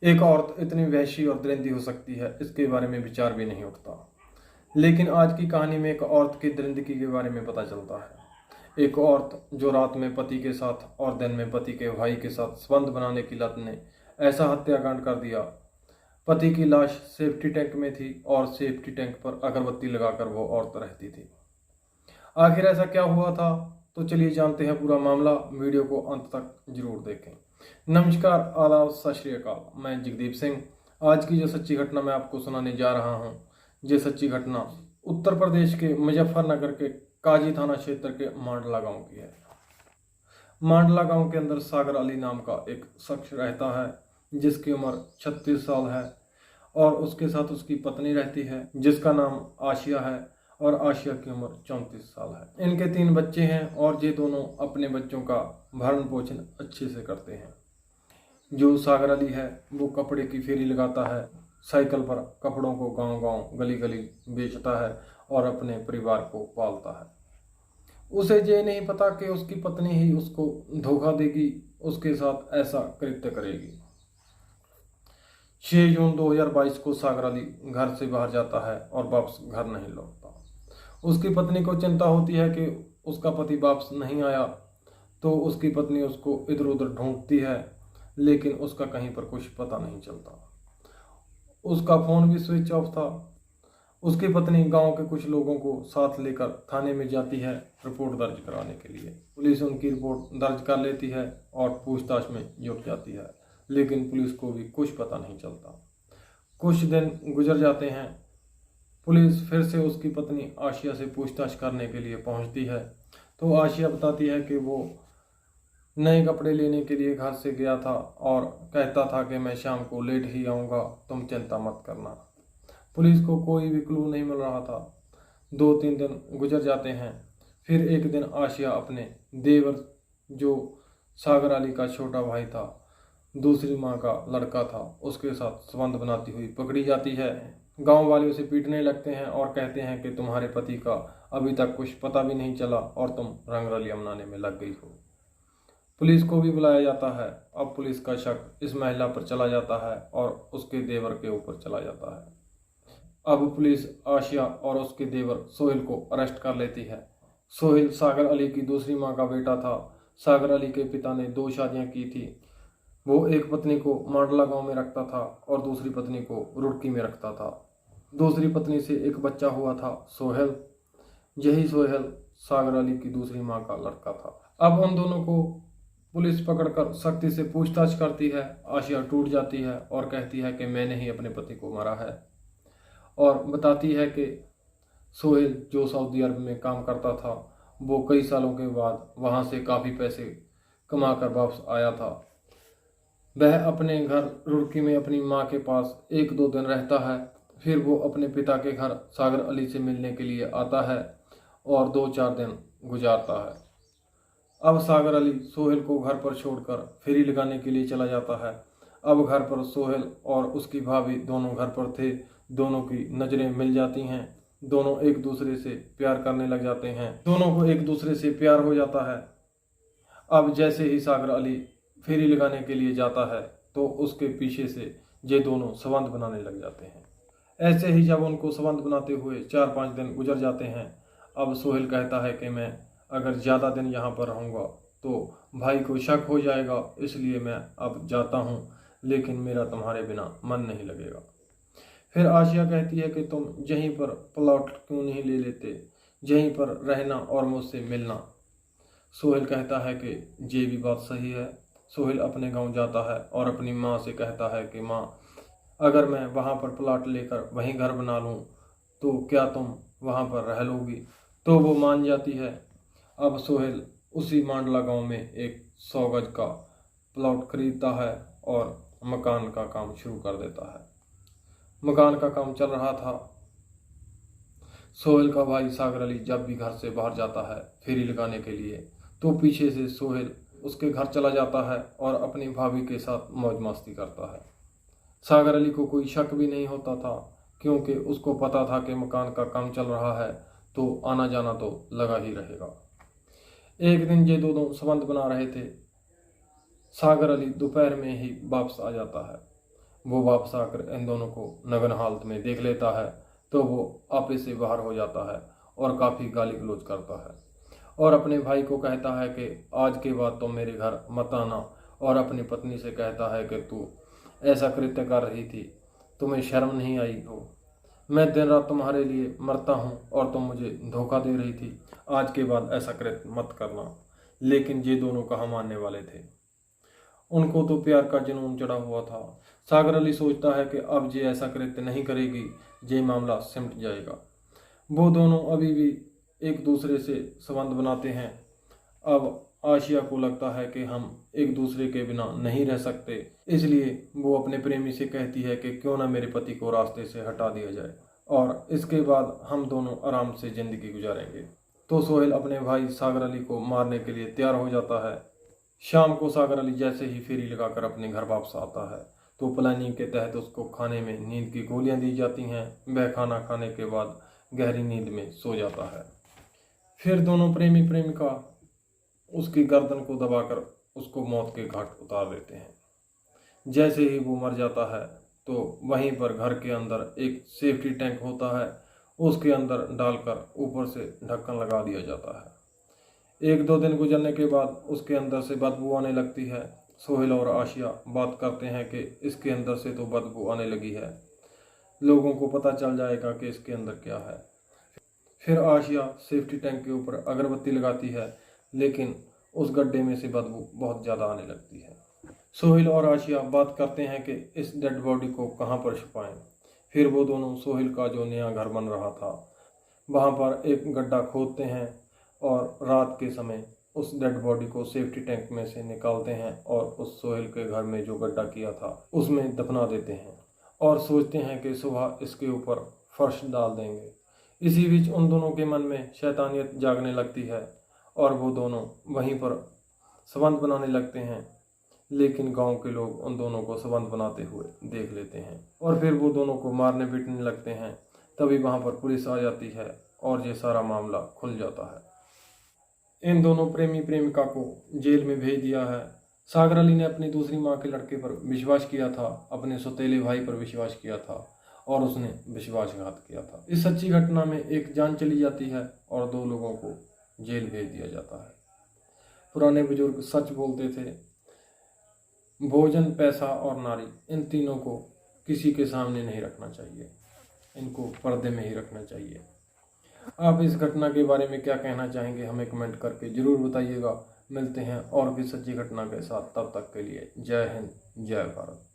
एक औरत इतनी वहशी और दरिंदी हो सकती है, इसके बारे में विचार भी नहीं उठता। लेकिन आज की कहानी में एक औरत की दरिंदगी के बारे में पता चलता है। एक औरत जो रात में पति के साथ और दिन में पति के भाई के साथ संबंध बनाने की लत ने ऐसा हत्याकांड कर दिया। पति की लाश सेफ्टी टैंक में थी और सेफ्टी टैंक पर अगरबत्ती लगाकर वो औरत रहती थी। आखिर ऐसा क्या हुआ था, तो चलिए जानते हैं पूरा मामला। वीडियो को अंत तक जरूर देखें। नमस्कार, आदाब, सत श्री अकाल। मैं जगदीप सिंह। आज की जो सच्ची घटना मैं आपको सुनाने जा रहा हूँ, ये सच्ची घटना उत्तर प्रदेश के मुजफ्फरनगर के काजी थाना क्षेत्र के मांडला गांव की है। मांडला गांव के अंदर सागर अली नाम का एक शख्स रहता है जिसकी उम्र 36 साल है और उसके साथ उसकी पत्नी रहती है जिसका नाम आशिया है और आशिया की उम्र 34 साल है। इनके 3 बच्चे हैं और ये दोनों अपने बच्चों का भरण पोषण अच्छे से करते हैं। जो सागर अली है वो कपड़े की फेरी लगाता है, साइकिल पर कपड़ों को गांव-गांव, गली-गली बेचता है और अपने परिवार को पालता है। उसे ये नहीं पता कि उसकी पत्नी ही उसको धोखा देगी, उसके साथ ऐसा कृत्य करेगी। 6 जून 2022 को सागर अली घर से बाहर जाता है और वापस घर नहीं लौटता। उसकी पत्नी को चिंता होती है कि उसका पति वापस नहीं आया, तो उसकी पत्नी उसको इधर उधर ढूंढती है, लेकिन उसका कहीं पर कुछ पता नहीं चलता। उसका फोन भी स्विच ऑफ था। उसकी पत्नी गांव के कुछ लोगों को साथ लेकर थाने में जाती है रिपोर्ट दर्ज कराने के लिए। पुलिस उनकी रिपोर्ट दर्ज कर लेती है और पूछताछ में जुट जाती है, लेकिन पुलिस को भी कुछ पता नहीं चलता। कुछ दिन गुजर जाते हैं। पुलिस फिर से उसकी पत्नी आशिया से पूछताछ करने के लिए पहुंचती है, तो आशिया बताती है कि वो नए कपड़े लेने के लिए घर से गया था और कहता था कि मैं शाम को लेट ही आऊँगा, तुम चिंता मत करना। पुलिस को कोई भी क्लू नहीं मिल रहा था। 2-3 दिन गुजर जाते हैं। फिर एक दिन आशिया अपने देवर, जो सागर अली का छोटा भाई था, दूसरी माँ का लड़का था, उसके साथ संबंध बनाती हुई पकड़ी जाती है। गांव वाले उसे पीटने लगते हैं और कहते हैं कि तुम्हारे पति का अभी तक कुछ पता भी नहीं चला और तुम रंगरलियां मनाने में लग गई हो। पुलिस को भी बुलाया जाता है। अब पुलिस का शक इस महिला पर चला जाता है और उसके देवर के ऊपर चला जाता है। अब पुलिस आशिया और उसके देवर सोहेल को अरेस्ट कर लेती है। सोहेल सागर अली की दूसरी माँ का बेटा था। सागर अली के पिता ने 2 शादियाँ की थी। वो एक पत्नी को मांडला गांव में रखता था और दूसरी पत्नी को रुड़की में रखता था। दूसरी पत्नी से एक बच्चा हुआ था, सोहेल। यही सोहेल सागर अली की दूसरी माँ का लड़का था। अब उन दोनों को पुलिस पकड़कर सख्ती से पूछताछ करती है। आशिया टूट जाती है और कहती है कि मैंने ही अपने पति को मारा है, और बताती है कि सोहेल जो सऊदी अरब में काम करता था, वो कई सालों के बाद वहाँ से काफ़ी पैसे कमा कर वापस आया था। वह अपने घर रुड़की में अपनी माँ के पास 1-2 दिन रहता है, फिर वो अपने पिता के घर सागर अली से मिलने के लिए आता है और 2-4 दिन गुजारता है। अब सागर अली सोहेल को घर पर छोड़कर फेरी लगाने के लिए चला जाता है। अब घर पर सोहेल और उसकी भाभी दोनों घर पर थे। दोनों की नज़रें मिल जाती हैं। दोनों एक दूसरे से प्यार करने लग जाते हैं। दोनों को एक दूसरे से प्यार हो जाता है। अब जैसे ही सागर अली फेरी लगाने के लिए जाता है, तो उसके पीछे से ये दोनों संबंध बनाने लग जाते हैं। ऐसे ही जब उनको संबंध बनाते हुए 4-5 दिन गुजर जाते हैं, अब सोहेल कहता है कि मैं अगर ज़्यादा दिन यहाँ पर रहूँगा तो भाई को शक हो जाएगा, इसलिए मैं अब जाता हूँ, लेकिन मेरा तुम्हारे बिना मन नहीं लगेगा। फिर आशिया कहती है कि तुम यहीं पर प्लॉट क्यों नहीं ले लेते, यहीं पर रहना और मुझसे मिलना। सोहेल कहता है कि ये भी बात सही है। सोहेल अपने गांव जाता है और अपनी माँ से कहता है कि माँ, अगर मैं वहाँ पर प्लॉट लेकर वहीं घर बना लूँ तो क्या तुम वहाँ पर रह लोगी? तो वो मान जाती है। अब सोहेल उसी मांडला गांव में एक 100 गज का प्लॉट खरीदता है और मकान का काम शुरू कर देता है। मकान का काम चल रहा था। सोहेल का भाई सागर अली जब भी घर से बाहर जाता है फेरी लगाने के लिए, तो पीछे से सोहेल उसके घर चला जाता है और अपनी भाभी के साथ मौज मस्ती करता है। सागर अली को कोई शक भी नहीं होता था, क्योंकि उसको पता था कि मकान का काम चल रहा है, तो आना जाना तो लगा ही रहेगा। एक दिन ये दोनों संबंध बना रहे थे। सागर अली दोपहर में ही वापस आ जाता है। वो वापस आकर इन दोनों को नग्न हालत में देख लेता है तो वो आपे से बाहर हो जाता है और काफ़ी गाली गलौज करता है और अपने भाई को कहता है कि आज के बाद तुम मेरे घर मत आना, और अपनी पत्नी से कहता है कि तू ऐसा कृत्य कर रही थी, तुम्हें शर्म नहीं आई हो? मैं दिन रात तुम्हारे लिए मरता हूँ और तुम मुझे धोखा दे रही थी, आज के बाद ऐसा कृत्य मत करना। लेकिन ये दोनों कहाँ मानने वाले थे, उनको तो प्यार का जुनून चढ़ा हुआ था। सागर अली सोचता है कि अब ये ऐसा कृत्य नहीं करेगी, ये मामला सिमट जाएगा। वो दोनों अभी भी एक दूसरे से संबंध बनाते हैं। अब आशिया को लगता है कि हम एक दूसरे के बिना नहीं रह सकते, इसलिए वो अपने प्रेमी से कहती है कि क्यों ना मेरे पति को रास्ते से हटा दिया जाए और इसके बाद हम दोनों आराम से ज़िंदगी गुजारेंगे। तो सोहेल अपने भाई सागर अली को मारने के लिए तैयार हो जाता है। शाम को सागर अली जैसे ही फेरी लगाकर अपने घर वापस आता है तो प्लानिंग के तहत उसको खाने में नींद की गोलियां दी जाती हैं। वह खाना खाने के बाद गहरी नींद में सो जाता है। फिर दोनों प्रेमी प्रेमिका उसकी गर्दन को दबाकर उसको मौत के घाट उतार देते हैं। जैसे ही वो मर जाता है तो वहीं पर घर के अंदर एक सेफ्टी टैंक होता है, उसके अंदर डालकर ऊपर से ढक्कन लगा दिया जाता है। 1-2 दिन गुजरने के बाद उसके अंदर से बदबू आने लगती है। सोहेल और आशिया बात करते हैं कि इसके अंदर से तो बदबू आने लगी है, लोगों को पता चल जाएगा कि इसके अंदर क्या है। फिर आशिया सेफ्टी टैंक के ऊपर अगरबत्ती लगाती है, लेकिन उस गड्ढे में से बदबू बहुत ज़्यादा आने लगती है। सोहेल और आशिया बात करते हैं कि इस डेड बॉडी को कहाँ पर छुपाएं। फिर वो दोनों सोहेल का जो नया घर बन रहा था वहाँ पर एक गड्ढा खोदते हैं और रात के समय उस डेड बॉडी को सेफ्टी टैंक में से निकालते हैं और उस सोहेल के घर में जो गड्ढा किया था उसमें दफना देते हैं और सोचते हैं कि सुबह इसके ऊपर फर्श डाल देंगे। इसी बीच उन दोनों के मन में शैतानियत जागने लगती है और वो दोनों वहीं पर संबंध बनाने लगते हैं, लेकिन गांव के लोग उन दोनों को संबंध बनाते हुए देख लेते हैं और फिर वो दोनों को मारने पीटने लगते हैं। तभी वहाँ पर पुलिस आ जाती है और ये सारा मामला खुल जाता है। इन दोनों प्रेमी प्रेमिका को जेल में भेज दिया है। सागर अली ने अपनी दूसरी माँ के लड़के पर विश्वास किया था, अपने सौतेले भाई पर विश्वास किया था और उसने विश्वासघात किया था। इस सच्ची घटना में एक जान चली जाती है और 2 लोगों को जेल भेज दिया जाता है। पुराने बुजुर्ग सच बोलते थे, भोजन, पैसा और नारी, इन तीनों को किसी के सामने नहीं रखना चाहिए, इनको पर्दे में ही रखना चाहिए। आप इस घटना के बारे में क्या कहना चाहेंगे, हमें कमेंट करके ज़रूर बताइएगा। मिलते हैं और भी सच्ची घटना के साथ, तब तक के लिए जय हिंद, जय भारत।